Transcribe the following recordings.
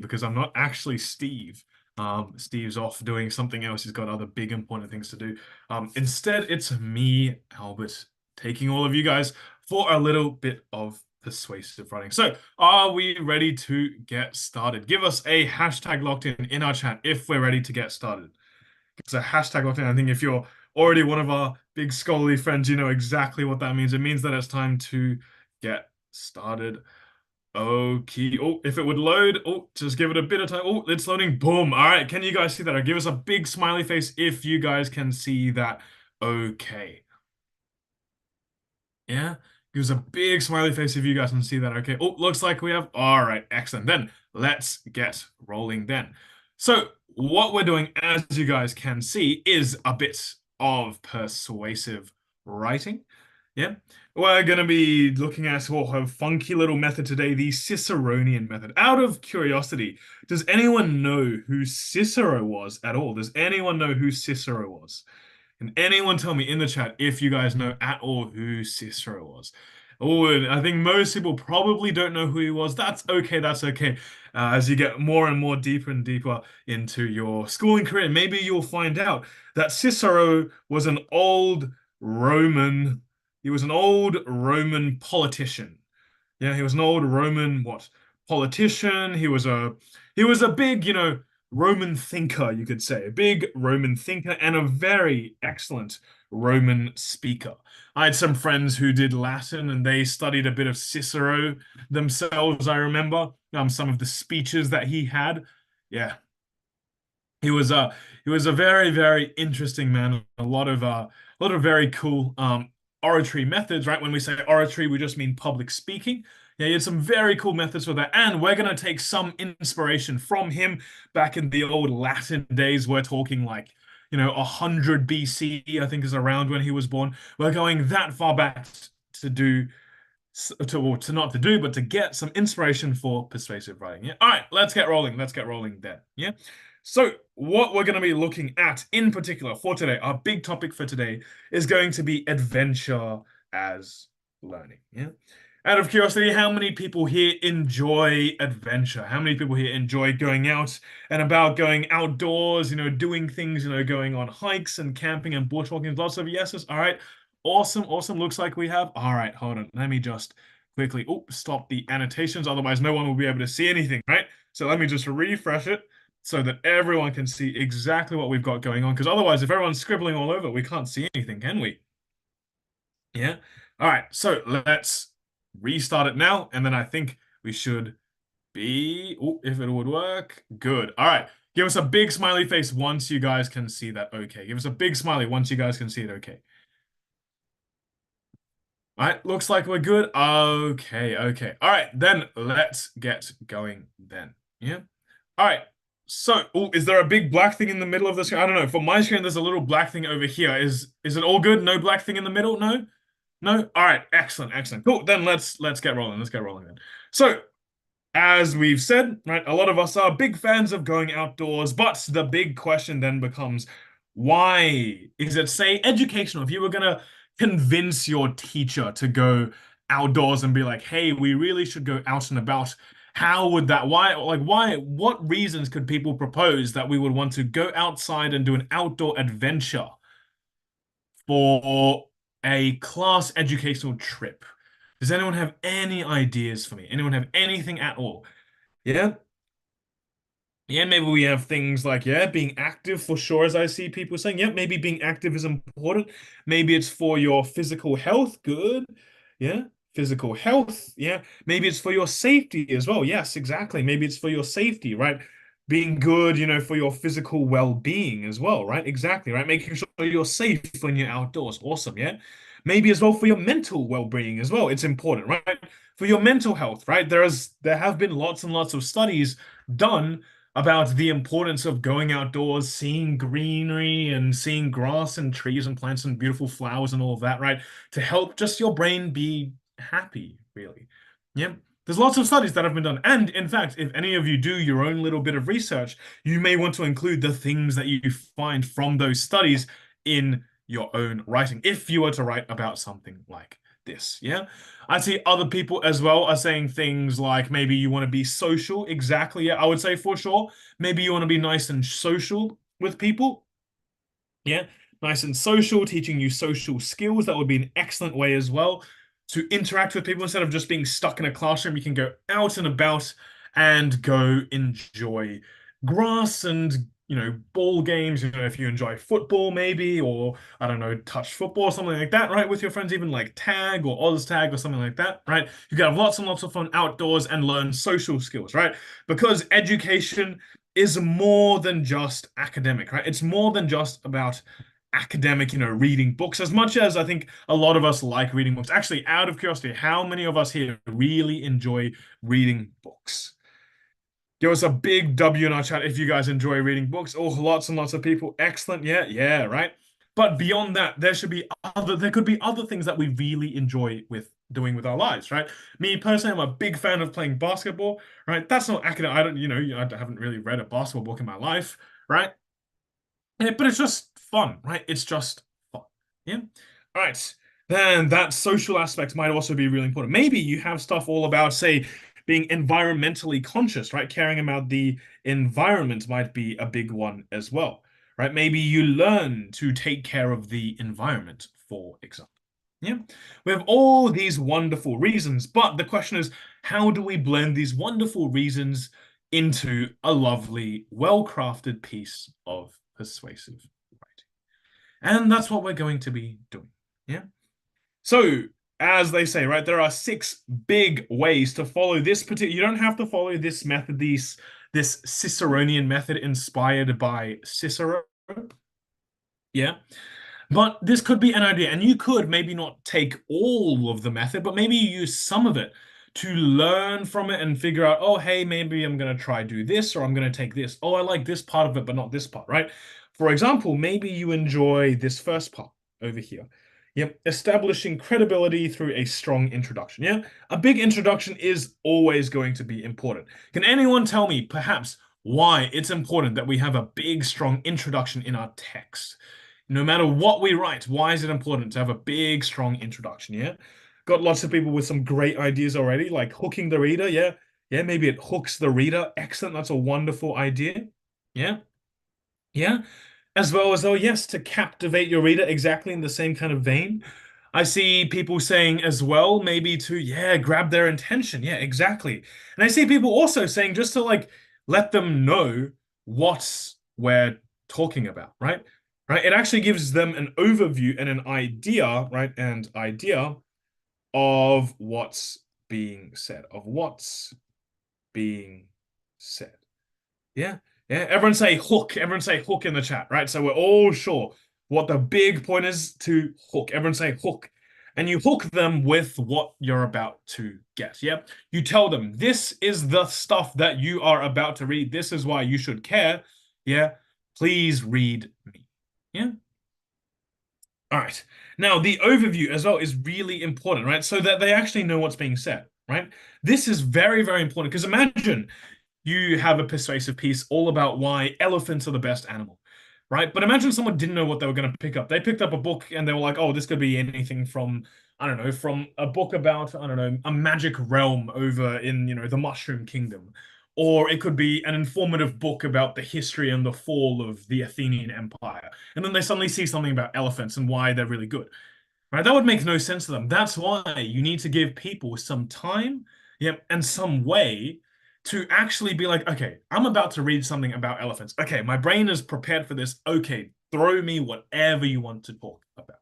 because I'm not actually Steve. Steve's off doing something else. He's got other big important things to do. Instead, it's me, Albert, taking all of you guys for a little bit of persuasive writing. So, are we ready to get started? Give us a hashtag locked in our chat if we're ready to get started. It's a hashtag locked in. I think if you're already one of our big scholarly friends, you know exactly what that means. It means that it's time to get started. Okay. Oh, if it would load. Oh, just give it a bit of time. Oh, it's loading. Boom. All right. Can you guys see that? Or give us a big smiley face if you guys can see that. Okay. Yeah. Give us a big smiley face if you guys can see that. Okay. Oh, looks like we have. All right. Excellent. Then let's get rolling then. So what we're doing, as you guys can see, is a bit of persuasive writing. Yeah. We're going to be looking at a funky little method today, the Ciceronian method. Out of curiosity, does anyone know who Cicero was at all? Does anyone know who Cicero was? Can anyone tell me in the chat if you guys know at all who Cicero was? Oh, and I think most people probably don't know who he was. That's okay. That's okay. As you get more and more deeper and deeper into your schooling career, maybe you'll find out that Cicero was an old Roman. He was an old Roman politician. Yeah, he was an old Roman what politician. He was a big, Roman thinker, you could say, a big Roman thinker and a very excellent Roman speaker. I had some friends who did Latin and they studied a bit of Cicero themselves, I remember. Some of the speeches that he had. Yeah, he was a very, very interesting man. A lot of very cool oratory methods, right? When we say oratory, we just mean public speaking. Yeah, he had some very cool methods for that. And we're gonna take some inspiration from him back in the old Latin days. We're talking like, 100 BC, I think is around when he was born. We're going that far back to do to not to do, but to get some inspiration for persuasive writing. Yeah. All right, let's get rolling. Let's get rolling then. Yeah. So what we're going to be looking at in particular for today, our big topic for today is going to be adventure as learning. Yeah. Out of curiosity, how many people here enjoy adventure? How many people here enjoy going out and about, going outdoors, doing things, going on hikes and camping and bushwalking? Lots of yeses. All right. Awesome, awesome. Looks like we have. All right, hold on. Let me just quickly stop the annotations. Otherwise, no one will be able to see anything, right? So let me just refresh it so that everyone can see exactly what we've got going on. Because otherwise, if everyone's scribbling all over, we can't see anything, can we? Yeah. All right, so let's restart it now. And then I think we should be, if it would work. Good. All right. Give us a big smiley face once you guys can see that. Okay. Give us a big smiley once you guys can see it. Okay. All right, looks like we're good. Okay, okay. All right, then let's get going then. Yeah. All right. So, is there a big black thing in the middle of the screen? I don't know. For my screen, there's a little black thing over here. Is it all good? No black thing in the middle? No? No? All right, excellent, excellent. Cool. Then let's get rolling. Let's get rolling then. So, as we've said, right, a lot of us are big fans of going outdoors, but the big question then becomes, why is it, say, educational? If you were gonna convince your teacher to go outdoors and be like, hey, we really should go out and about, how would that, what reasons could people propose that we would want to go outside and do an outdoor adventure for a class educational trip? Does anyone have any ideas for me? Anyone have anything at all? Yeah. Yeah, maybe we have things like, yeah, being active for sure, as I see people saying. Yeah, maybe being active is important. Maybe it's for your physical health. Good. Yeah, physical health. Yeah, maybe it's for your safety as well. Yes, exactly. Maybe it's for your safety, right? Being good, for your physical well-being as well, right? Exactly, right? Making sure you're safe when you're outdoors. Awesome, yeah. Maybe as well for your mental well-being as well. It's important, right? For your mental health, right? There have been lots and lots of studies done about the importance of going outdoors, seeing greenery and seeing grass and trees and plants and beautiful flowers and all of that, right? To help just your brain be happy, really. Yeah. There's lots of studies that have been done. And in fact, if any of you do your own little bit of research, you may want to include the things that you find from those studies in your own writing, if you were to write about something like this. Yeah. I see other people as well are saying things like maybe you want to be social. Exactly. Yeah. I would say for sure. Maybe you want to be nice and social with people. Yeah, nice and social, teaching you social skills. That would be an excellent way as well to interact with people instead of just being stuck in a classroom. You can go out and about and go enjoy grass and ball games. If you enjoy football, maybe, or I don't know, touch football or something like that, right? With your friends, even like tag or Oz tag or something like that, right? You can have lots and lots of fun outdoors and learn social skills, right? Because education is more than just academic, right? It's more than just about academic, reading books, as much as I think a lot of us like reading books. Actually, out of curiosity, how many of us here really enjoy reading books? Give us a big W in our chat if you guys enjoy reading books. Oh, lots and lots of people. Excellent. Yeah, yeah, right. But beyond that, there could be other things that we really enjoy with doing with our lives, right? Me personally, I'm a big fan of playing basketball, right? That's not academic. I don't, I haven't really read a basketball book in my life, right? Yeah, but it's just fun, right? It's just fun. Yeah. All right. Then that social aspect might also be really important. Maybe you have stuff all about, say, being environmentally conscious, right? Caring about the environment might be a big one as well, right? Maybe you learn to take care of the environment, for example. Yeah. We have all these wonderful reasons, but the question is, how do we blend these wonderful reasons into a lovely, well-crafted piece of persuasive writing? And that's what we're going to be doing. Yeah. So, as they say, right, there are six big ways to follow this particular. You don't have to follow this method, this Ciceronian method inspired by Cicero. Yeah. But this could be an idea, and you could maybe not take all of the method, but maybe you use some of it to learn from it and figure out, oh, hey, maybe I'm going to try do this, or I'm going to take this. Oh, I like this part of it, but not this part, right? For example, maybe you enjoy this first part over here. Yep, establishing credibility through a strong introduction. Yeah, a big introduction is always going to be important. Can anyone tell me, perhaps, why it's important that we have a big, strong introduction in our text? No matter what we write, why is it important to have a big, strong introduction? Yeah. Got lots of people with some great ideas already, like hooking the reader. Yeah. Yeah. Maybe it hooks the reader. Excellent. That's a wonderful idea. Yeah. Yeah. As well as, oh, yes, to captivate your reader exactly in the same kind of vein. I see people saying as well, maybe to, yeah, grab their attention. Yeah, exactly. And I see people also saying just to like let them know what we're talking about, right? Right. It actually gives them an overview and an idea, right? And idea of what's being said, of what's being said. Yeah. Yeah. Everyone say hook. Everyone say hook in the chat, right? So we're all sure what the big point is to hook. Everyone say hook. And you hook them with what you're about to get. Yeah. You tell them this is the stuff that you are about to read. This is why you should care. Yeah. Please read me. Yeah. All right. Now, the overview as well is really important, right? So that they actually know what's being said, right? This is very, very important because imagine you have a persuasive piece all about why elephants are the best animal, right? But imagine someone didn't know what they were going to pick up. They picked up a book and they were like, oh, this could be anything from, I don't know, from a book about, I don't know, a magic realm over in, the Mushroom Kingdom. Or it could be an informative book about the history and the fall of the Athenian Empire. And then they suddenly see something about elephants and why they're really good. Right? That would make no sense to them. That's why you need to give people some time, yep, and some way to actually be like, okay, I'm about to read something about elephants. Okay, my brain is prepared for this. Okay, throw me whatever you want to talk about.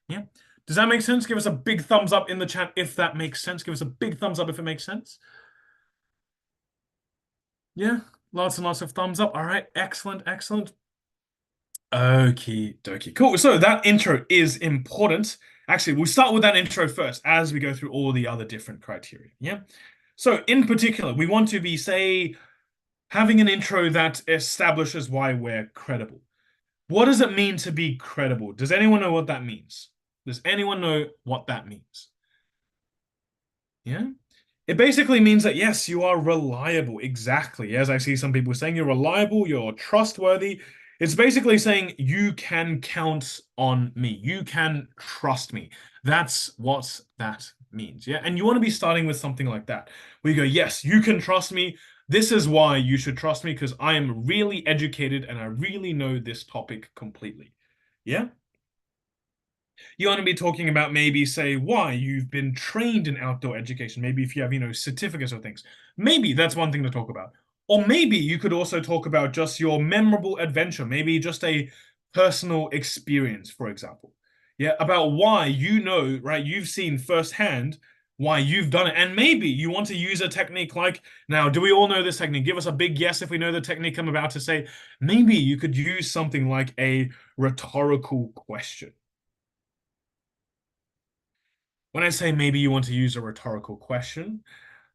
Yeah. Does that make sense? Give us a big thumbs up in the chat if that makes sense. Give us a big thumbs up if it makes sense. Yeah, lots and lots of thumbs up. All right, excellent, excellent. Okie dokie. Cool. So that intro is important. Actually, we'll start with that intro first as we go through all the other different criteria. Yeah. So in particular, we want to be, say, having an intro that establishes why we're credible. What does it mean to be credible? Does anyone know what that means? Does anyone know what that means? Yeah. It basically means that, yes, you are reliable. Exactly. As I see some people saying, you're reliable, you're trustworthy. It's basically saying you can count on me. You can trust me. That's what that means. Yeah. And you want to be starting with something like that. We go, yes, you can trust me. This is why you should trust me because I am really educated and I really know this topic completely. Yeah. You want to be talking about maybe say why you've been trained in outdoor education. Maybe if you have, certificates or things. Maybe that's one thing to talk about. Or maybe you could also talk about just your memorable adventure, maybe just a personal experience, for example. Yeah, about why right? You've seen firsthand why you've done it. And maybe you want to use a technique like, now, do we all know this technique? Give us a big yes if we know the technique I'm about to say. Maybe you could use something like a rhetorical question. When I say maybe you want to use a rhetorical question,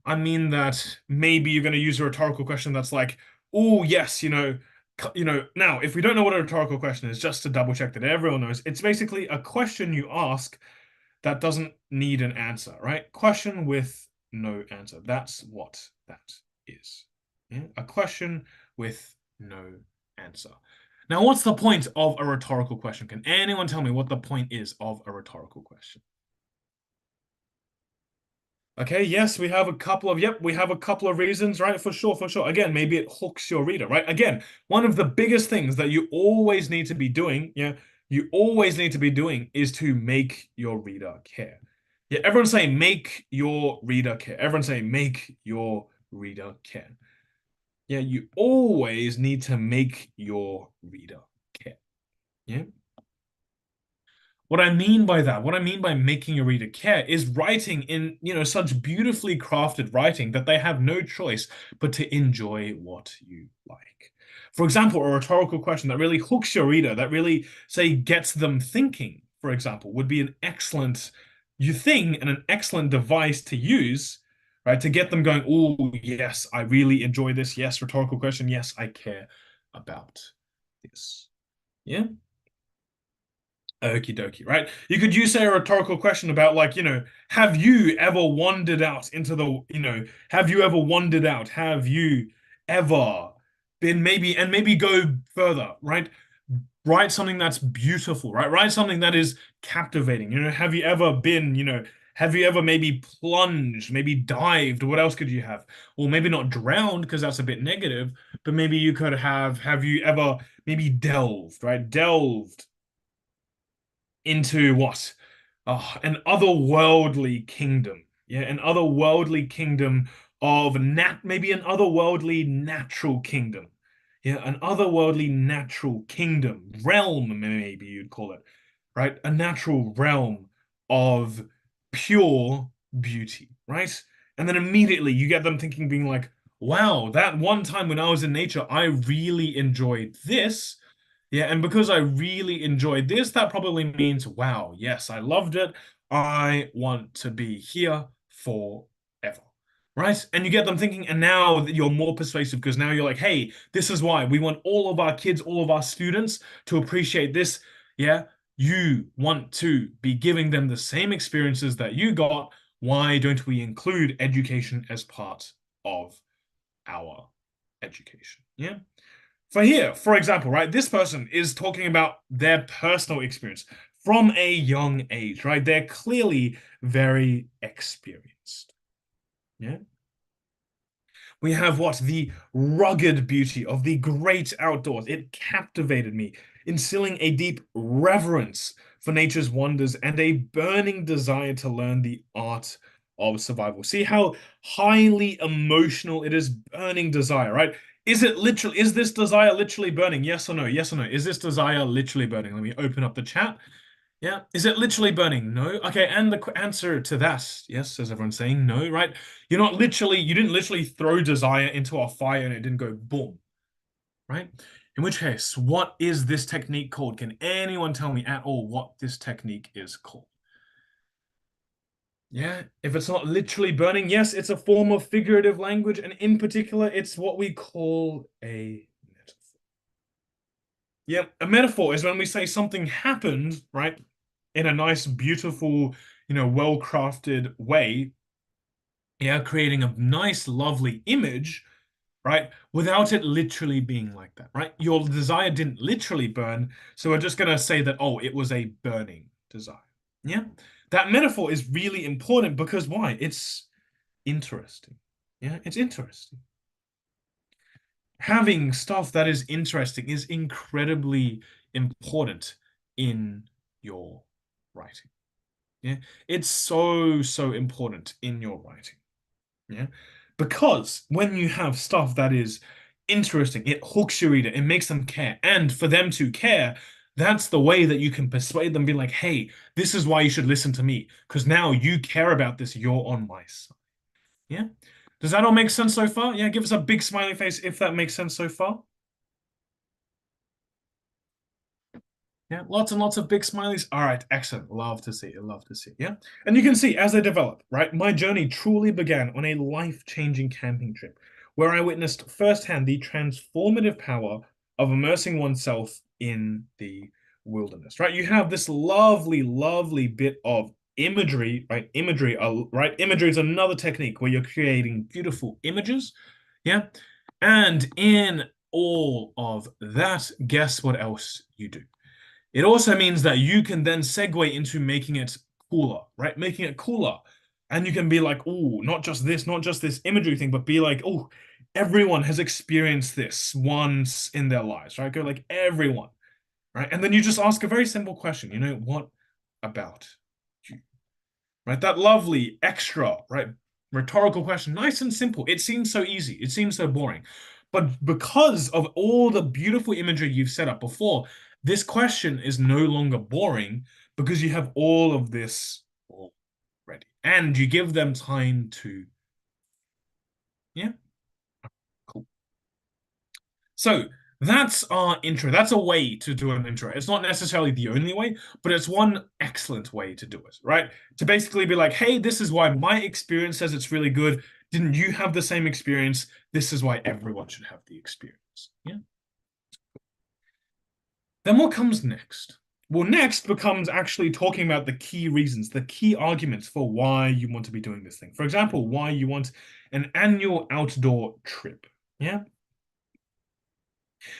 I mean that maybe you're going to use a rhetorical question that's like, oh, yes, now, if we don't know what a rhetorical question is, just to double check that everyone knows, it's basically a question you ask that doesn't need an answer, right? Question with no answer. That's what that is. Yeah? A question with no answer. Now, what's the point of a rhetorical question? Can anyone tell me what the point is of a rhetorical question? Okay, yes, we have a couple of reasons, right? For sure, for sure. Again, maybe it hooks your reader, right? Again, one of the biggest things that you always need to be doing, yeah, you always need to be doing is to make your reader care. Yeah, everyone say make your reader care. Everyone say make your reader care. Yeah, you always need to make your reader care. Yeah. What I mean by that, what I mean by making a reader care is writing in, such beautifully crafted writing that they have no choice but to enjoy what you like. For example, a rhetorical question that really hooks your reader, that really, say, gets them thinking, for example, would be an excellent thing and an excellent device to use, right, to get them going, oh, yes, I really enjoy this. Yes, rhetorical question. Yes, I care about this. Yeah. Okie dokie, right? You could use, say, a rhetorical question about, like, have you ever wandered out into have you ever wandered out? Have you ever been and maybe go further, right? Write something that's beautiful, right? Write something that is captivating. Have you ever been, have you ever maybe plunged, maybe dived? What else could you have? Or maybe not drowned because that's a bit negative, but maybe you could have you ever maybe delved, right? Delved into what? Oh, an otherworldly kingdom. Yeah, an otherworldly kingdom of maybe an otherworldly natural kingdom. Yeah, an otherworldly natural kingdom, realm, maybe you'd call it, right? A natural realm of pure beauty, right? And then immediately you get them thinking, being like, wow, that one time when I was in nature, I really enjoyed this. Yeah, and because I really enjoyed this, that probably means, wow, yes, I loved it. I want to be here forever. Right? And you get them thinking, and now that you're more persuasive because now you're like, hey, this is why we want all of our kids, all of our students to appreciate this. Yeah, you want to be giving them the same experiences that you got. Why don't we include education as part of our education? Yeah. For example, right, this person is talking about their personal experience from a young age, right? They're clearly very experienced. Yeah. We have what? The rugged beauty of the great outdoors. It captivated me, instilling a deep reverence for nature's wonders and a burning desire to learn the art of survival. See how highly emotional it is, burning desire, right? Is this desire literally burning? Yes or no? Yes or no? Is this desire literally burning? Let me open up the chat. Yeah. Is it literally burning? No. Okay. And the answer to that, yes, as everyone's saying, no, right? You didn't literally throw desire into a fire and it didn't go boom, right? In which case, what is this technique called? Can anyone tell me at all what this technique is called? Yeah, if it's not literally burning, yes, it's a form of figurative language, and in particular, it's what we call a metaphor. Yeah, a metaphor is when we say something happened, right, in a nice, beautiful, well-crafted way, yeah, creating a nice, lovely image, right? Without it literally being like that, right? Your desire didn't literally burn, so we're just gonna say that, oh, it was a burning desire. Yeah. That metaphor is really important because why? It's interesting. Yeah, it's interesting. Having stuff that is interesting is incredibly important in your writing. Yeah, it's so important in your writing. Yeah, because when you have stuff that is interesting, it hooks your reader, it makes them care, and for them to care, that's the way that you can persuade them, be like, hey, this is why you should listen to me, because now you care about this, you're on my side. Yeah. Does that all make sense so far? Yeah, give us a big smiley face if that makes sense so far. Yeah, lots and lots of big smileys. All right, excellent. Love to see it. Love to see it. Yeah. And you can see as they develop, right? My journey truly began on a life-changing camping trip where I witnessed firsthand the transformative power of immersing oneself in the wilderness, right? You have this lovely, lovely bit of imagery, right? Imagery, right? Imagery is another technique where you're creating beautiful images. Yeah. And in all of that, guess what else you do? It also means that you can then segue into making it cooler, right? Making it cooler. And you can be like, oh, not just this imagery thing, but be like, oh, everyone has experienced this once in their lives, right? Go like everyone, right? And then you just ask a very simple question, what about you? Right? That lovely extra, right? Rhetorical question, nice and simple. It seems so easy. It seems so boring. But because of all the beautiful imagery you've set up before, this question is no longer boring because you have all of this already. And you give them time to, yeah, cool. So that's our intro. That's a way to do an intro. It's not necessarily the only way, but it's one excellent way to do it, right? To basically be like, hey, this is why my experience says it's really good. Didn't you have the same experience? This is why everyone should have the experience. Yeah. Then what comes next? Well, next becomes actually talking about the key reasons, the key arguments for why you want to be doing this thing. For example, why you want an annual outdoor trip. Yeah.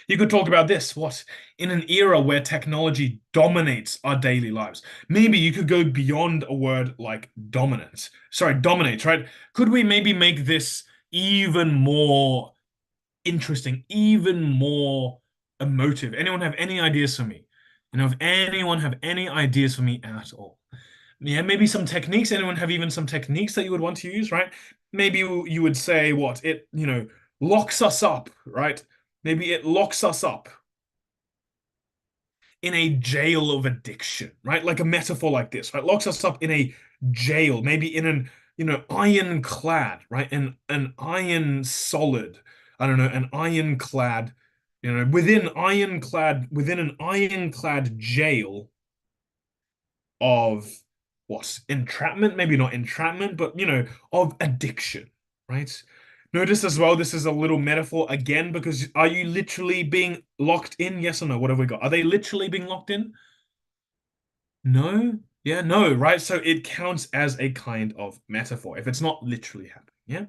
You could talk about this, what, in an era where technology dominates our daily lives. Maybe you could go beyond a word like dominance. Sorry, dominates, right? Could we maybe make this even more interesting, even more emotive? Anyone have any ideas for me? If anyone have any ideas for me at all? Yeah, maybe some techniques. Anyone have even some techniques that you would want to use, right? Maybe you would say what it, locks us up, right? Maybe it locks us up in a jail of addiction, right? Like a metaphor like this, right? Locks us up in a jail, maybe in an, ironclad, right? An iron solid, I don't know, an ironclad, within an ironclad jail of what? Entrapment? Maybe not entrapment, but of addiction, right? Notice as well, this is a little metaphor again, because are you literally being locked in? Yes or no? What have we got? Are they literally being locked in? No? Yeah, no, right? So it counts as a kind of metaphor if it's not literally happening. Yeah.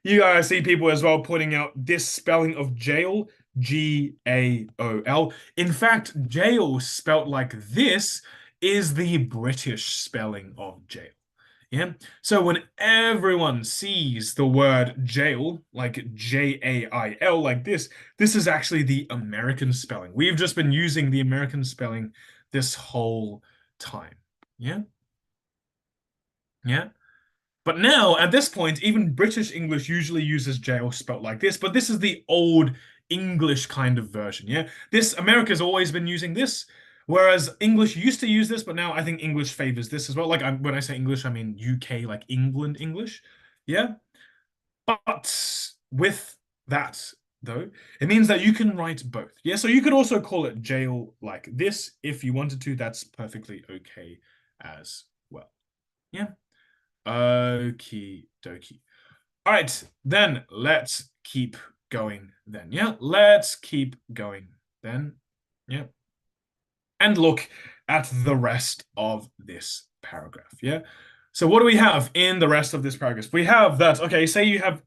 You guys see people as well pointing out this spelling of jail, Gaol. In fact, jail spelt like this is the British spelling of jail. Yeah. So when everyone sees the word jail, like Jail, like this is actually the American spelling. We've just been using the American spelling this whole time. Yeah. Yeah. But now, at this point, even British English usually uses jail spelt like this, but this is the old English kind of version, yeah? America's always been using this, whereas English used to use this, but now I think English favors this as well. Like when I say English, I mean UK, like England English, yeah? But with that, though, it means that you can write both, yeah? So you could also call it jail like this if you wanted to. That's perfectly okay as well, yeah? Okie dokie. All right, then let's keep going then. Yeah, let's keep going then. Yeah. And look at the rest of this paragraph. Yeah. So what do we have in the rest of this paragraph? We have that, okay, say you have,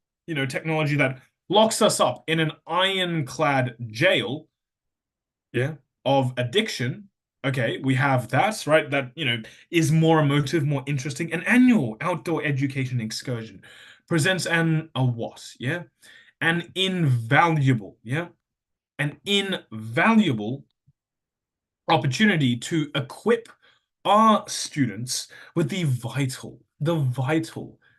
technology that locks us up in an ironclad jail, yeah, of addiction. Okay, we have that, right? That, is more emotive, more interesting. An annual outdoor education excursion presents a what? Yeah, an invaluable, yeah, an invaluable opportunity to equip our students with the vital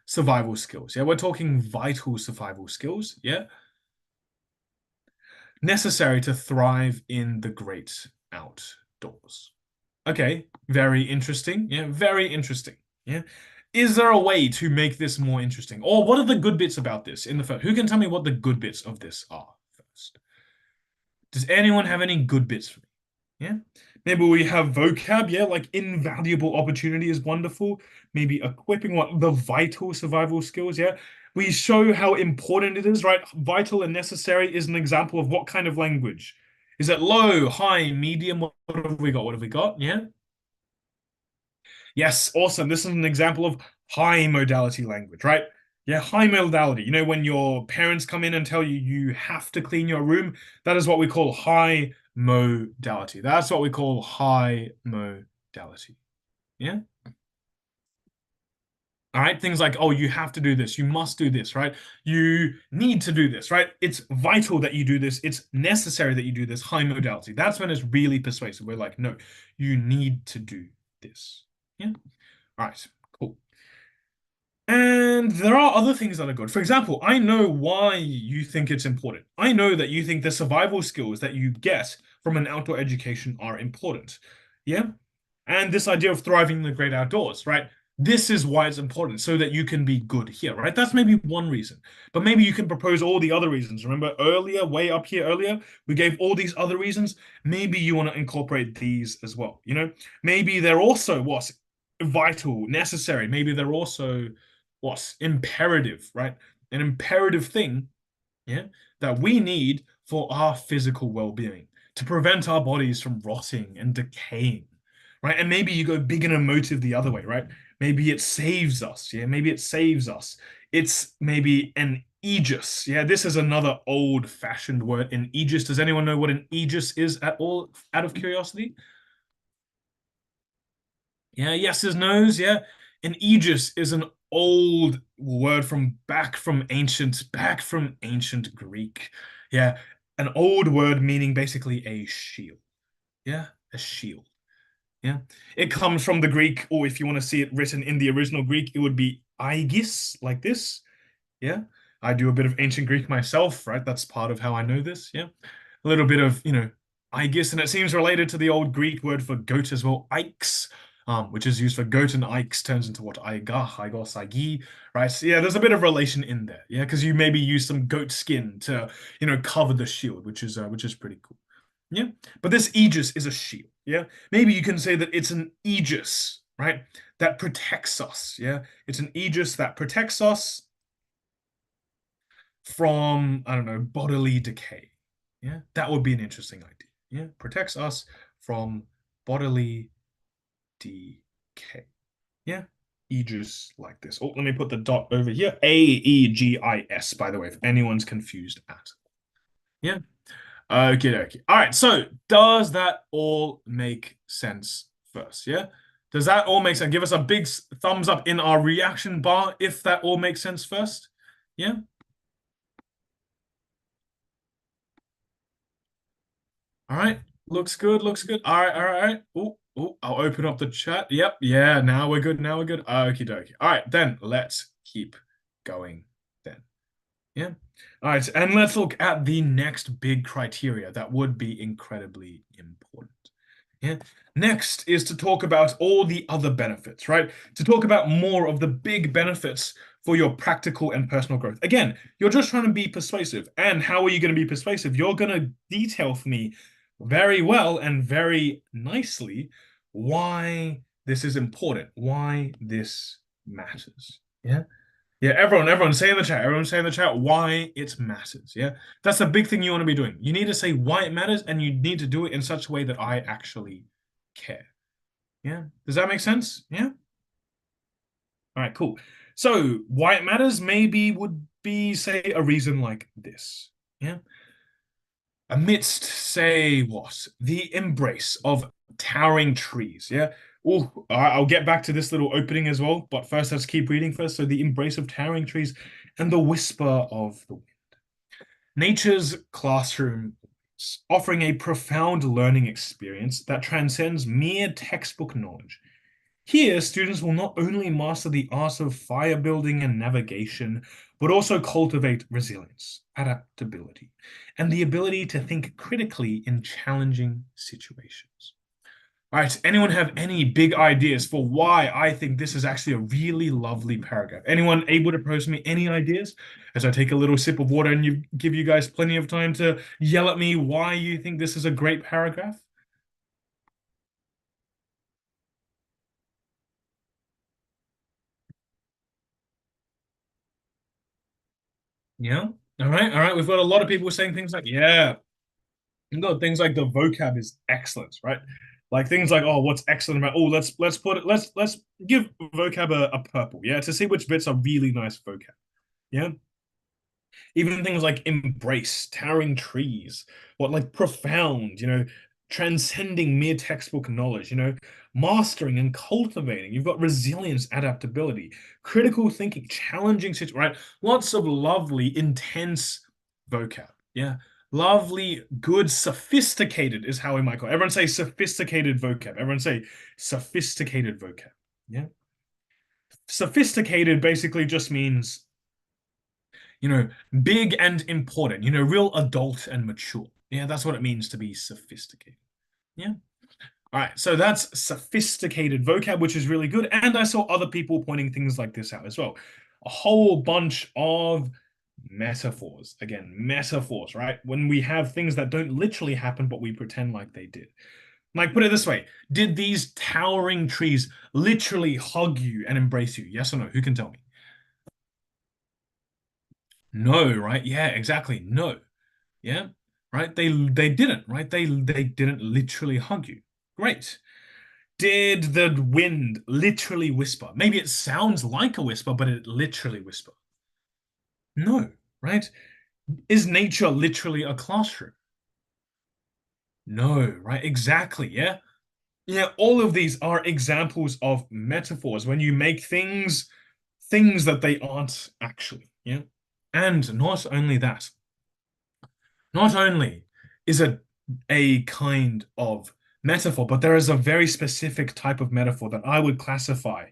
survival skills. Yeah, we're talking vital survival skills. Yeah, necessary to thrive in the great outdoors. Okay, very interesting. Yeah, very interesting. Yeah. Is there a way to make this more interesting? Or what are the good bits about this in the first? Who can tell me what the good bits of this are first? Does anyone have any good bits for me? Yeah. Maybe we have vocab, yeah, like invaluable opportunity is wonderful. Maybe equipping what the vital survival skills, yeah. We show how important it is, right? Vital and necessary is an example of what kind of language. Is it low, high, medium? What have we got? What have we got? Yeah. Yes, awesome. This is an example of high modality language, right? Yeah, high modality. You know, when your parents come in and tell you you have to clean your room, that is what we call high modality. That's what we call high modality. Yeah. All right. Things like, oh, you have to do this. You must do this, right? You need to do this, right? It's vital that you do this. It's necessary that you do this. High modality. That's when it's really persuasive. We're like, no, you need to do this. Yeah. All right. Cool. And there are other things that are good. For example, I know why you think it's important. I know that you think the survival skills that you get from an outdoor education are important. Yeah? And this idea of thriving in the great outdoors, right? This is why it's important, so that you can be good here, right? That's maybe one reason. But maybe you can propose all the other reasons. Remember earlier, way up here earlier, we gave all these other reasons. Maybe you want to incorporate these as well, Maybe they're also what's vital, necessary. Maybe they're also what's imperative, right? An imperative thing, yeah, that we need for our physical well-being to prevent our bodies from rotting and decaying, right? And maybe you go big and emotive the other way, right? Maybe it saves us, yeah. Maybe it saves us. It's maybe an aegis, yeah. This is another old-fashioned word. An aegis. Does anyone know what an aegis is at all? Out of curiosity? Yeah, yes is no's, yeah. An aegis is an old word back from ancient Greek. Yeah, an old word meaning basically a shield. Yeah, a shield. Yeah. It comes from the Greek, or if you want to see it written in the original Greek, it would be aegis, like this. Yeah. I do a bit of ancient Greek myself, right? That's part of how I know this. Yeah. A little bit of, aegis, and it seems related to the old Greek word for goat as well, ikes, which is used for goat, and ikes turns into what? Aiga, aigos, aigi, right? So yeah, there's a bit of relation in there. Yeah, because you maybe use some goat skin to, cover the shield, which is pretty cool. Yeah. But this aegis is a shield. Yeah. Maybe you can say that it's an aegis, right? That protects us. Yeah. It's an aegis that protects us from, I don't know, bodily decay. Yeah, that would be an interesting idea. Yeah, protects us from bodily decay. Yeah, aegis like this. Oh, let me put the dot over here. Aegis, by the way, if anyone's confused at. Yeah. Okay, okay. All right. So, does that all make sense first? Yeah. Does that all make sense? Give us a big thumbs up in our reaction bar if that all makes sense first. Yeah. All right. Looks good. Looks good. All right. All right. All right. Oh, oh, I'll open up the chat. Yep. Yeah. Now we're good. Now we're good. Okie dokie. All right. Then let's keep going then. Yeah. All right. And let's look at the next big criteria that would be incredibly important. Yeah. Next is to talk about all the other benefits, right? To talk about more of the big benefits for your practical and personal growth. Again, you're just trying to be persuasive. And how are you going to be persuasive? You're going to detail for me very well and very nicely why this is important, why this matters. Yeah. Yeah, everyone say in the chat, everyone say in the chat why it matters. Yeah. That's the big thing you want to be doing. You need to say why it matters, and you need to do it in such a way that I actually care. Yeah. Does that make sense? Yeah. All right, cool. So why it matters maybe would be, say, a reason like this. Yeah. Amidst, say, what? The embrace of towering trees. Yeah. Oh, I'll get back to this little opening as well, but first let's keep reading first. So the embrace of towering trees and the whisper of the wind. Nature's classroom offering a profound learning experience that transcends mere textbook knowledge. Here, students will not only master the arts of fire building and navigation, but also cultivate resilience, adaptability, and the ability to think critically in challenging situations. All right, anyone have any big ideas for why I think this is actually a really lovely paragraph? Anyone able to propose me any ideas? As I take a little sip of water and give you guys plenty of time to yell at me why you think this is a great paragraph? Yeah. All right, all right. We've got a lot of people saying things like, yeah, you got things like the vocab is excellent, right? Like things like, oh, what's excellent about, oh, let's put it, let's give vocab a purple, yeah, to see which bits are really nice vocab. Yeah. Even things like embrace, towering trees, what like profound, transcending mere textbook knowledge, mastering and cultivating. You've got resilience, adaptability, critical thinking, challenging situations, right? Lots of lovely, intense vocab. Yeah. Lovely, good, sophisticated is how we might call it. Everyone say sophisticated vocab. Everyone say sophisticated vocab. Yeah. Sophisticated basically just means you know, big and important, real adult and mature. Yeah, that's what it means to be sophisticated. Yeah. All right. So that's sophisticated vocab, which is really good. And I saw other people pointing things like this out as well. A whole bunch of metaphors. Again, metaphors, right? When we have things that don't literally happen, but we pretend like they did. Like, put it this way. Did these towering trees literally hug you and embrace you? Yes or no? Who can tell me? No, right? Yeah, exactly. No. Yeah, right. They didn't, right? They didn't literally hug you. Great. Did the wind literally whisper? Maybe it sounds like a whisper, but it literally whisper. No, right? Is nature literally a classroom? No, right? Exactly. Yeah. Yeah, all of these are examples of metaphors when you make things that they aren't actually. Yeah. And not only that, not only is it a kind of metaphor, but there is a very specific type of metaphor that I would classify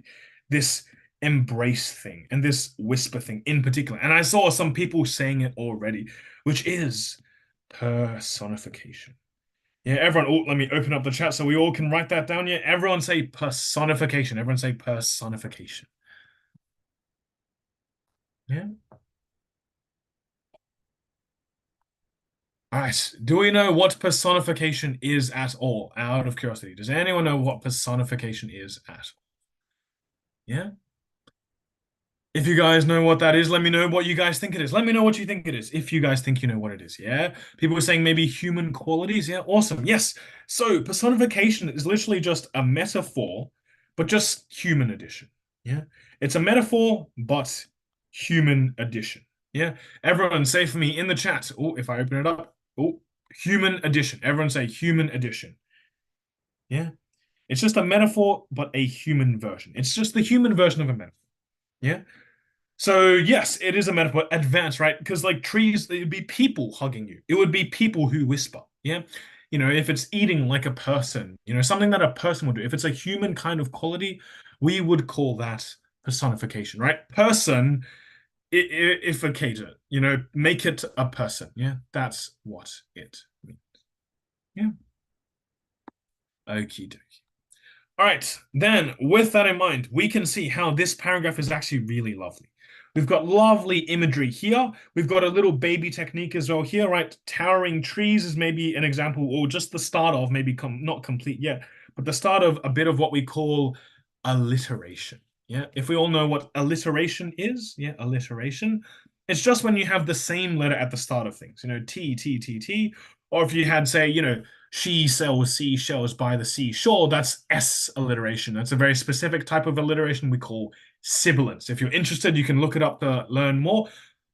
this embrace thing and this whisper thing in particular. And I saw some people saying it already, which is personification. Yeah, everyone, oh, let me open up the chat so we all can write that down. Yeah, everyone say personification. Everyone say personification. Yeah. All right. Do we know what personification is at all? Out of curiosity, does anyone know what personification is at all? Yeah. If you guys know what that is, let me know what you guys think it is. Let me know what you think it is, if you guys think you know what it is. Yeah. People are saying maybe human qualities. Yeah. Awesome. Yes. So personification is literally just a metaphor, but just human edition. Yeah. It's a metaphor, but human edition. Yeah. Everyone say for me in the chat. Oh, if I open it up. Oh, human edition. Everyone say human edition. Yeah. It's just a metaphor, but a human version. It's just the human version of a metaphor. Yeah. So yes, it is a metaphor, advanced, right? Because like trees, it would be people hugging you. It would be people who whisper. Yeah. If it's eating like a person, something that a person would do. If it's a human kind of quality, we would call that personification, right? Person, ificate it, make it a person. Yeah. That's what it means. Yeah. Okie dokie. All right, then with that in mind, we can see how this paragraph is actually really lovely. We've got lovely imagery here. We've got a little baby technique as well here, right? Towering trees is maybe an example, or just the start of, maybe not complete yet, but the start of a bit of what we call alliteration. Yeah, if we all know what alliteration is, yeah, alliteration. It's just when you have the same letter at the start of things, T, T, T, T, or if you had, say, she sells seashells by the seashore, that's S alliteration. That's a very specific type of alliteration we call sibilance. If you're interested, you can look it up to learn more.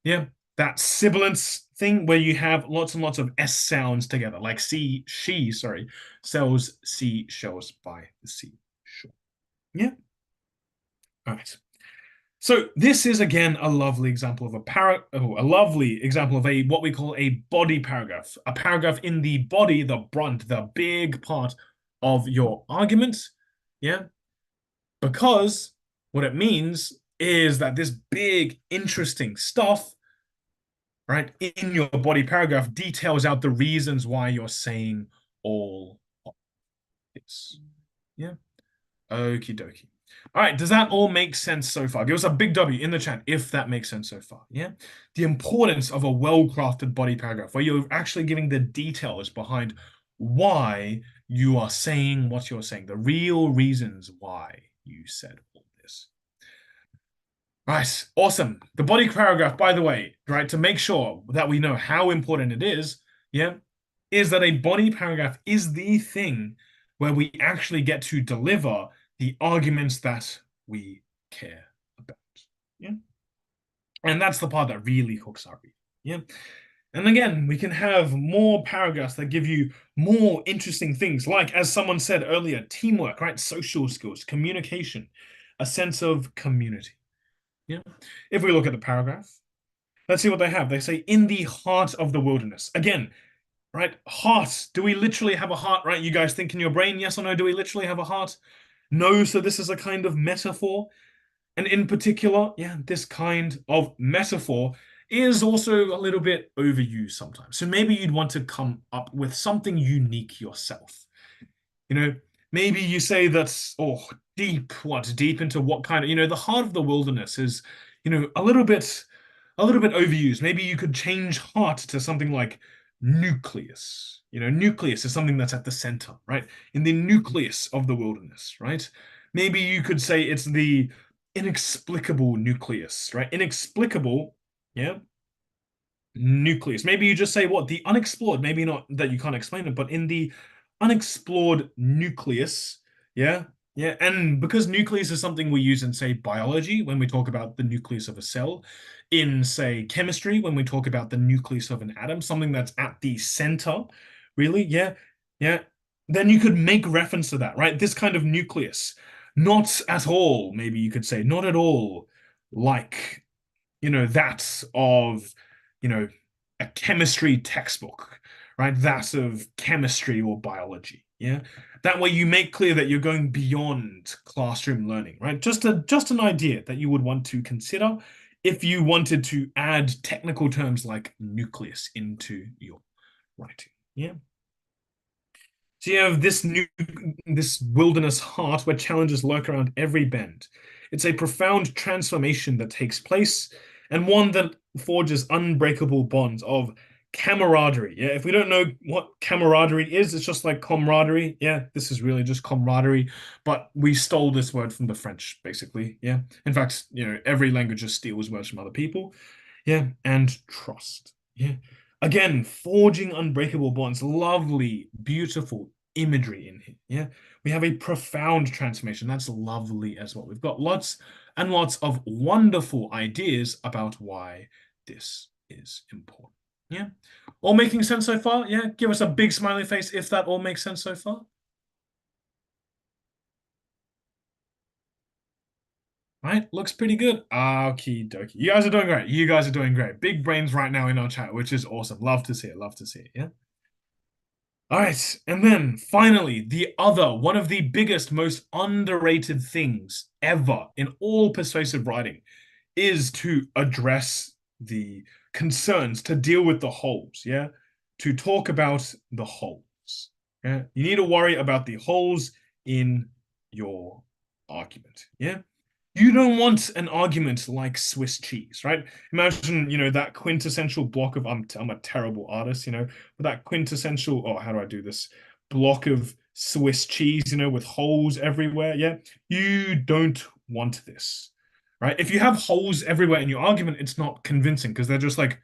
Yeah, that sibilance thing where you have lots and lots of S sounds together, like she, sells seashells by the seashore. Yeah. All right. So this is again a lovely example of a lovely example of a what we call a body paragraph. A paragraph in the body, the brunt, the big part of your argument. Yeah. Because what it means is that this big, interesting stuff, right, in your body paragraph details out the reasons why you're saying all of this. Yeah. Okie dokie. All right, does that all make sense so far? Give us a big W in the chat if that makes sense so far. Yeah. The importance of a well-crafted body paragraph where you're actually giving the details behind why you are saying what you're saying, the real reasons why you said all this. Right, awesome. The body paragraph, by the way, right, to make sure that we know how important it is, yeah, is that a body paragraph is the thing where we actually get to deliver the arguments that we care about. Yeah. And that's the part that really hooks our reader. Yeah. And again, we can have more paragraphs that give you more interesting things, like, as someone said earlier, teamwork, right? Social skills, communication, a sense of community. Yeah. If we look at the paragraph, let's see what they have. They say, in the heart of the wilderness. Again, right? Heart. Do we literally have a heart, right? You guys think in your brain, yes or no? Do we literally have a heart? No. So this is a kind of metaphor. And in particular, yeah, this kind of metaphor is also a little bit overused sometimes. So maybe you'd want to come up with something unique yourself. You know, maybe you say that, oh, deep into what kind of, the heart of the wilderness is, a little bit overused. Maybe you could change heart to something like nucleus. Nucleus is something that's at the center, right? In the nucleus of the wilderness, right? Maybe you could say it's the inexplicable nucleus, right? Inexplicable, yeah, nucleus. Maybe you just say what? The unexplored. Maybe not that you can't explain it, but in the unexplored nucleus, yeah, yeah. And because nucleus is something we use in, say, biology when we talk about the nucleus of a cell, in, say, chemistry when we talk about the nucleus of an atom, something that's at the center, really, yeah, yeah. Then you could make reference to that, right? This kind of nucleus, not at all, maybe you could say, not at all like that of, you know, a chemistry textbook, right? That of chemistry or biology. Yeah. That way you make clear that you're going beyond classroom learning, right? Just an idea that you would want to consider if you wanted to add technical terms like nucleus into your writing. Yeah. So you have this wilderness heart where challenges lurk around every bend. It's a profound transformation that takes place, and one that forges unbreakable bonds of camaraderie. Yeah, if we don't know what camaraderie is, it's just like camaraderie. Yeah, this is really just camaraderie, but we stole this word from the French, basically. Yeah. In fact, every language just steals words from other people. Yeah, and trust. Yeah. Again, forging unbreakable bonds. Lovely, beautiful imagery in here. Yeah. We have a profound transformation. That's lovely as well. We've got lots and lots of wonderful ideas about why this is important. Yeah. All making sense so far? Yeah. Give us a big smiley face if that all makes sense so far. Right, looks pretty good. Okie dokie. You guys are doing great. You guys are doing great. Big brains right now in our chat, which is awesome. Love to see it. Love to see it. Yeah. All right. And then finally, the other, one of the biggest, most underrated things ever in all persuasive writing is to address the concerns, to deal with the holes. Yeah. To talk about the holes. Yeah. You need to worry about the holes in your argument. Yeah. You don't want an argument like Swiss cheese, right? Imagine, that quintessential block of, I'm a terrible artist, but that quintessential, oh, how do I do this? Block of Swiss cheese, with holes everywhere. Yeah. You don't want this, right? If you have holes everywhere in your argument, it's not convincing because they're just like,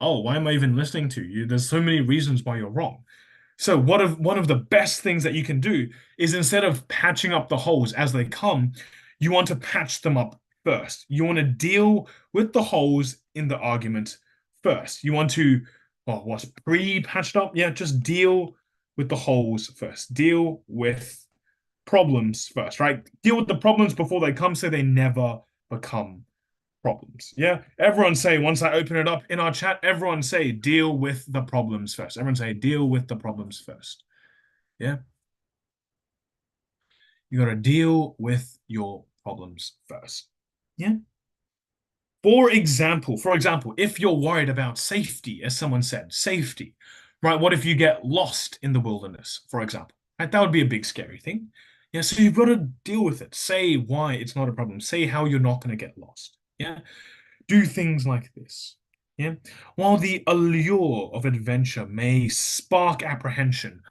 oh, why am I even listening to you? There's so many reasons why you're wrong. So one of the best things that you can do is, instead of patching up the holes as they come, you want to patch them up first. You want to deal with the holes in the argument first. You want to, well, what's pre-patched up? Yeah, just deal with the holes first. Deal with problems first, right? Deal with the problems before they come so they never become problems. Yeah. Everyone say, once I open it up in our chat, everyone say, deal with the problems first. Everyone say, deal with the problems first. Yeah. You got to deal with your problems first. Yeah. For example, if you're worried about safety, as someone said, safety, right? What if you get lost in the wilderness, for example? Right? That would be a big scary thing. Yeah, so you've got to deal with it. Say why it's not a problem. Say how you're not going to get lost. Yeah, do things like this. Yeah, while the allure of adventure may spark apprehension,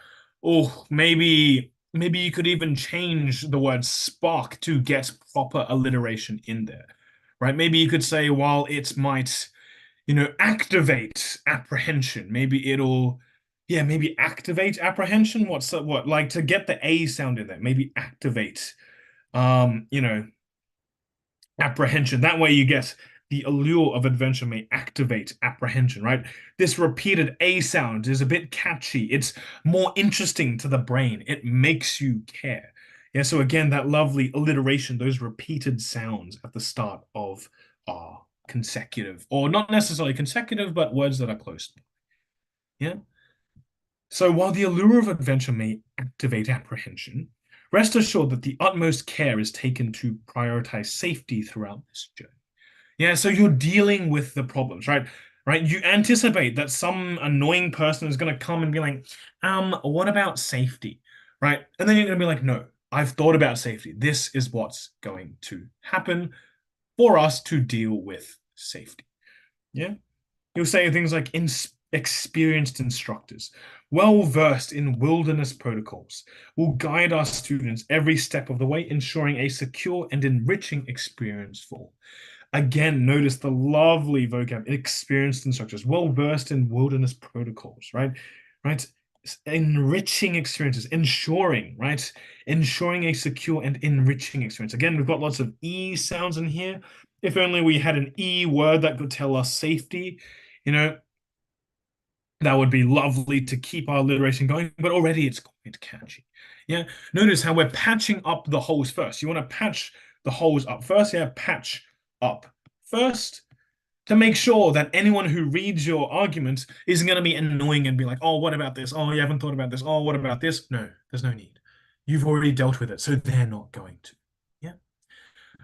or maybe you could even change the word spark to get proper alliteration in there, right? Maybe you could say while it might, activate apprehension, maybe it'll, yeah, maybe activate apprehension. What like to get the A sound in there? Maybe activate, um, you know, apprehension. That way you get the allure of adventure may activate apprehension, right? This repeated A sound is a bit catchy. It's more interesting to the brain. It makes you care. Yeah, so again, that lovely alliteration, those repeated sounds at the start of consecutive, or not necessarily consecutive, but words that are close. Yeah. So while the allure of adventure may activate apprehension, rest assured that the utmost care is taken to prioritize safety throughout this journey. Yeah, so you're dealing with the problems, right? Right? You anticipate that some annoying person is going to come and be like, what about safety? Right? And then you're going to be like, no, I've thought about safety. This is what's going to happen for us to deal with safety. Yeah. He'll say things like experienced instructors, well versed in wilderness protocols, will guide our students every step of the way, ensuring a secure and enriching experience for all. Again, notice the lovely vocab, experienced instructors, well versed in wilderness protocols, right? Right? Enriching experiences, ensuring, right? Ensuring a secure and enriching experience. Again, we've got lots of E sounds in here. If only we had an E word that could tell us safety, you know, that would be lovely to keep our alliteration going, but already it's quite catchy. Yeah. Notice how we're patching up the holes first. You want to patch the holes up first. Yeah. Patch up first to make sure that anyone who reads your argument isn't going to be annoying and be like, oh, what about this? Oh, you haven't thought about this. Oh, what about this? No, there's no need. You've already dealt with it, so they're not going to. Yeah.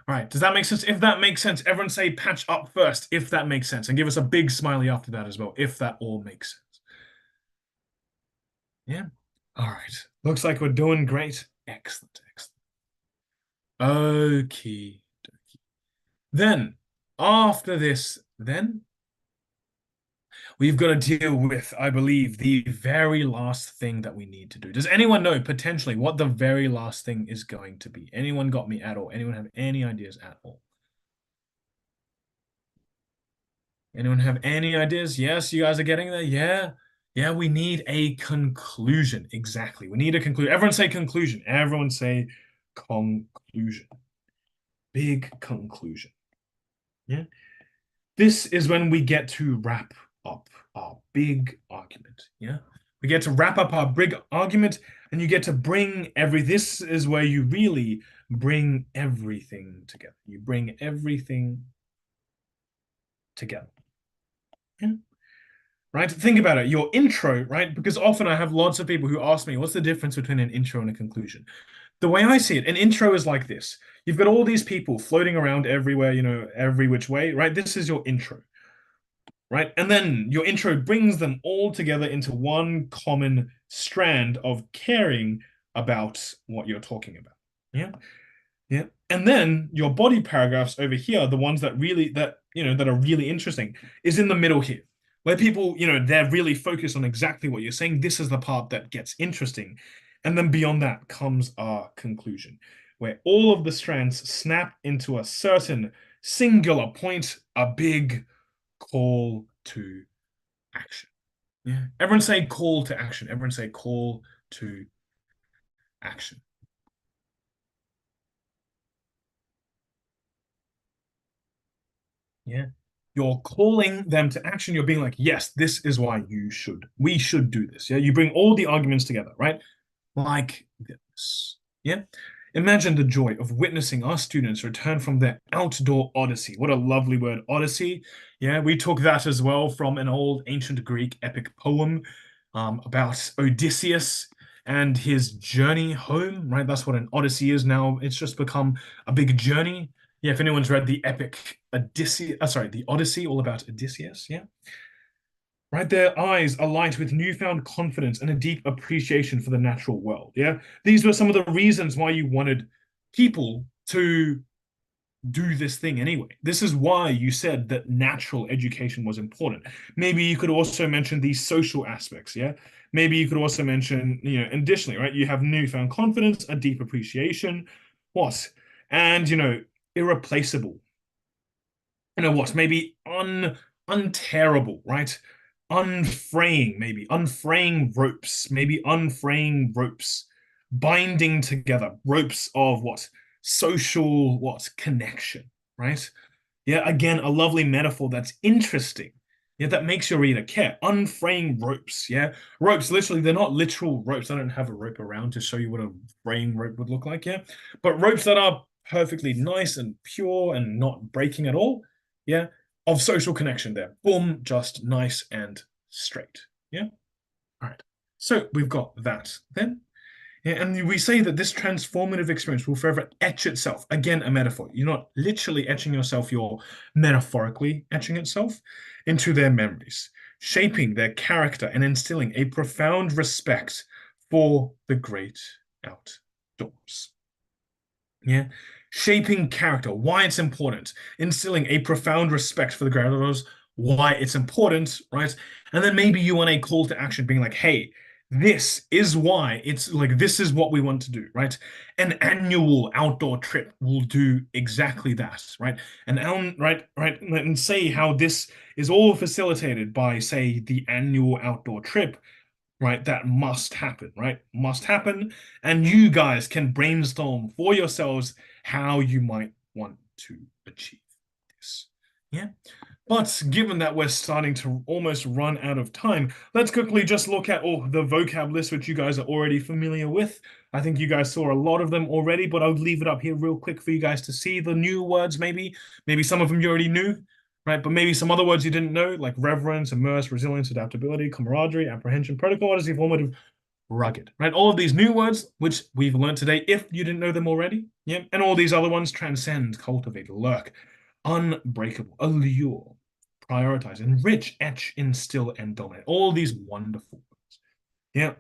All right. Does that make sense? If that makes sense, everyone say patch up first, if that makes sense. And give us a big smiley after that as well, if that all makes sense. Yeah. All right. Looks like we're doing great. Excellent. Excellent. Okay. Then, after this, then we've got to deal with, I believe, the very last thing that we need to do. Does anyone know potentially what the very last thing is going to be? Anyone got me at all? Anyone have any ideas at all? Anyone have any ideas? Yes, you guys are getting there? Yeah. Yeah, we need a conclusion. Exactly. We need a conclusion. Everyone say conclusion. Everyone say conclusion. Big conclusion. Yeah. This is when we get to wrap up our big argument. Yeah. We get to wrap up our big argument and you get to bring this is where you really bring everything together. You bring everything together. Yeah. Right? Think about it. Your intro, right? Because often I have lots of people who ask me, what's the difference between an intro and a conclusion? The way I see it, an intro is like this. You've got all these people floating around everywhere, every which way, right? This is your intro, right? And then your intro brings them all together into one common strand of caring about what you're talking about. Yeah. Yeah. And then your body paragraphs over here, the ones that are really interesting, is in the middle here. Where people, they're really focused on exactly what you're saying. This is the part that gets interesting. And then beyond that comes our conclusion, where all of the strands snap into a certain singular point, a big call to action. Yeah. Everyone say call to action. Everyone say call to action. Yeah. You're calling them to action. You're being like, yes, this is why we should do this. Yeah. You bring all the arguments together, right? Like this. Yeah. Imagine the joy of witnessing our students return from their outdoor odyssey. What a lovely word, odyssey. Yeah, we took that as well from an old ancient Greek epic poem about Odysseus and his journey home, right? That's what an odyssey is now. It's just become a big journey. Yeah, if anyone's read the epic the Odyssey, all about Odysseus, yeah. Right, their eyes alight with newfound confidence and a deep appreciation for the natural world. Yeah, these were some of the reasons why you wanted people to do this thing anyway. This is why you said that natural education was important. Maybe you could also mention these social aspects. Yeah, maybe you could also mention, additionally, right, you have newfound confidence, a deep appreciation, what, and irreplaceable, what, maybe untearable, right? Unfraying ropes, maybe unfraying ropes, binding together, ropes of what? Social, what? Connection, right? Yeah, again, a lovely metaphor that's interesting. Yeah, that makes your reader care. Unfraying ropes, yeah? Ropes, literally, they're not literal ropes. I don't have a rope around to show you what a fraying rope would look like, yeah? But ropes that are perfectly nice and pure and not breaking at all, yeah? Of social connection there. Boom, just nice and straight, yeah? All right. So we've got that then. Yeah, and we say that this transformative experience will forever etch itself. Again, a metaphor. You're not literally etching yourself, you're metaphorically etching itself into their memories, shaping their character and instilling a profound respect for the great outdoors. Yeah. Shaping character, why it's important, instilling a profound respect for the great outdoors, why it's important, right? And then maybe you want a call to action being like, hey, this is why it's like, this is what we want to do, right? An annual outdoor trip will do exactly that, right? Right, and say how this is all facilitated by, say, the annual outdoor trip, right? That must happen, right? Must happen. And you guys can brainstorm for yourselves how you might want to achieve this. Yeah. But given that we're starting to almost run out of time, let's quickly just look at all the vocab lists which you guys are already familiar with. I think you guys saw a lot of them already, but I'll leave it up here real quick for you guys to see the new words, maybe. Maybe some of them you already knew, right? But maybe some other words you didn't know, like reverence, immerse, resilience, adaptability, camaraderie, apprehension, protocol, odyssey, formative, rugged, right? All of these new words, which we've learned today, if you didn't know them already, yeah, and all these other ones: transcend, cultivate, lurk, unbreakable, allure, prioritize, enrich, etch, instill, and dominate. All these wonderful words, yeah.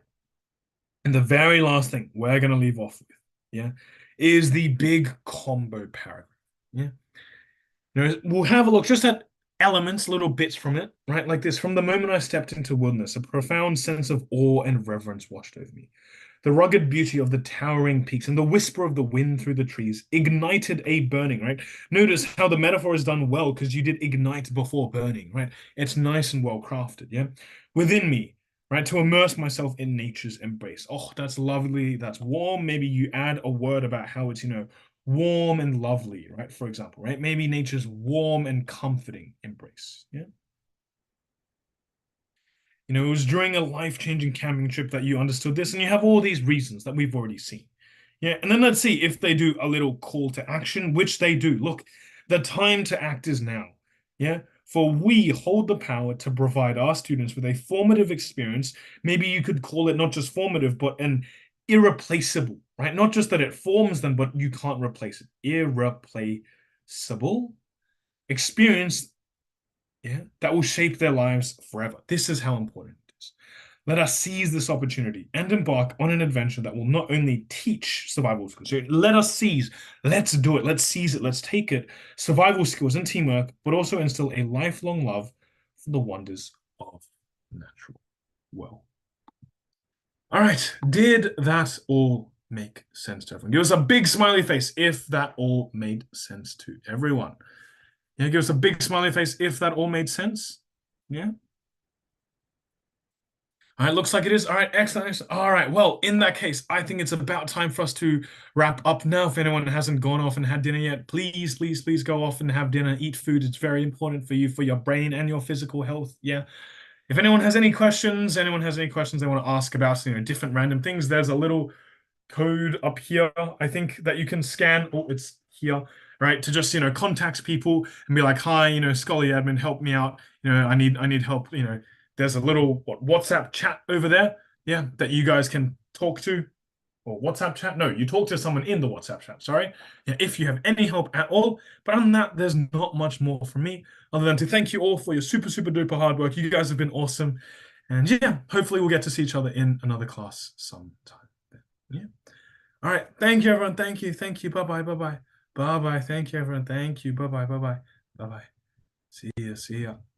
And the very last thing we're going to leave off with, yeah, is the big combo paragraph, yeah. We'll have a look just at elements, little bits from it, right? Like this: from the moment I stepped into wilderness, a profound sense of awe and reverence washed over me. The rugged beauty of the towering peaks and the whisper of the wind through the trees ignited a burning, right? Notice how the metaphor is done well because you did ignite before burning, right? It's nice and well crafted, yeah? Within me, right? To immerse myself in nature's embrace. Oh, that's lovely. That's warm. Maybe you add a word about how it's, warm and lovely, right? For example, right? Maybe nature's warm and comforting embrace, yeah? It was during a life-changing camping trip that you understood this, and you have all these reasons that we've already seen. Yeah, and then let's see if they do a little call to action, which they do. Look, the time to act is now. Yeah, for we hold the power to provide our students with a formative experience. Maybe you could call it not just formative, but an irreplaceable, right? Not just that it forms them, but you can't replace it. Irreplaceable experience, yeah, that will shape their lives forever. This is how important it is. Let us seize this opportunity and embark on an adventure that will not only teach survival skills. So let us seize, let's do it, let's seize it, let's take it, survival skills and teamwork, but also instill a lifelong love for the wonders of natural world. All right, did that all make sense to everyone? Give us a big smiley face if that all made sense to everyone. Yeah, give us a big smiley face if that all made sense. Yeah. All right, looks like it is. All right, excellent, excellent. All right, well, in that case, I think it's about time for us to wrap up now. If anyone hasn't gone off and had dinner yet, please, please, please go off and have dinner, eat food. It's very important for you, for your brain and your physical health. Yeah. If anyone has any questions they want to ask about, different random things, there's a little code up here, I think, that you can scan. Oh, it's here, right? To just, contact people and be like, hi, Scully admin, help me out. I need help. There's a little WhatsApp chat over there, yeah, that you guys can talk to. Or WhatsApp chat? No, you talk to someone in the WhatsApp chat, sorry. Yeah, if you have any help at all. But other than that, there's not much more from me other than to thank you all for your super, super duper hard work. You guys have been awesome. And yeah, hopefully we'll get to see each other in another class sometime. Yeah. All right. Thank you, everyone. Thank you. Thank you. Bye-bye. Bye-bye. Bye-bye. Thank you, everyone. Thank you. Bye-bye. Bye-bye. Bye-bye. See ya. See ya.